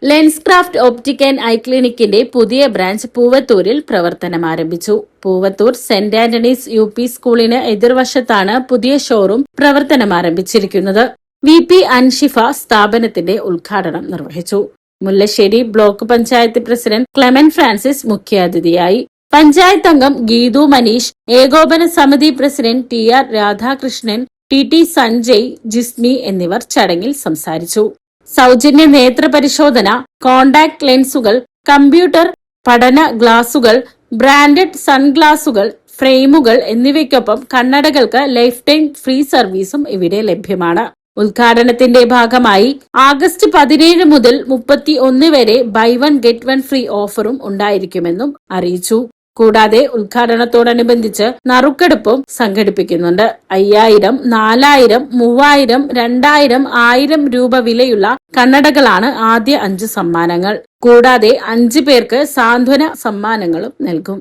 ലെൻസ്ക്രാഫ്റ്റ് optic and I ക്ലിനിക്കിന്റെ പുതിയ branch പൂവത്തൂരിൽ പ്രവർത്തനം ആരംഭിച്ചു. പൂവത്തൂർ സെന്റ് ആന്റണീസ് UP സ്കൂളിന് എതിർവശത്താണ് പുതിയ ഷോറൂം പ്രവർത്തനം ആരംഭിച്ചിരിക്കുന്നത്. VP അൻഷിഫ സ്ഥാപനത്തിന്റെ ഉദ്ഘാടനം നിർവഹിച്ചു. Mullassery block panchayat president ക്ലെമൻ Francis മുഖ്യാതിഥിയായി. പഞ്ചായത്ത് അംഗം ഗീതു മനീഷ്, ഏകോപന സമിതി president TR Radhakrishnan, TT Sanjay, Jismi എന്നിവർ ചടങ്ങിൽ സംസാരിച്ചു. സൗജന്യ നേത്ര പരിശോധന, കോണ്ടാക്ട് ലെൻസുകൾ, കമ്പ്യൂട്ടർ പഠന ഗ്ലാസുകൾ, ബ്രാൻഡഡ് സൺഗ്ലാസുകൾ, ഫ്രെയിമുകൾ എന്നിവയ്ക്കൊപ്പം കണ്ണടകൾക്ക് ലൈഫ് ടൈം ഫ്രീ സർവീസും ഇവിടെ ലഭ്യമാണ്. ഉദ്ഘാടനത്തിന്റെ ഭാഗമായി ആഗസ്റ്റ് 17 മുതൽ 31 വരെ buy one get one free ഓഫറും ഉണ്ടായിരിക്കുമെന്നും അറിയിച്ചു. കൂടാതെ ഉദ്ഘാടനത്തോടനുബന്ധിച്ച് നറുക്കെടുപ്പും സംഘടിപ്പിക്കുന്നുണ്ട്. 5000, 4000, 3000, 2000, 1000 രൂപ വിലയുള്ള കണ്ണടകളാണ് ആദ്യ 5 സമ്മാനങ്ങൾ. കൂടാതെ 5 പേർക്ക് സാന്ത്വന സമ്മാനങ്ങളും നൽകും.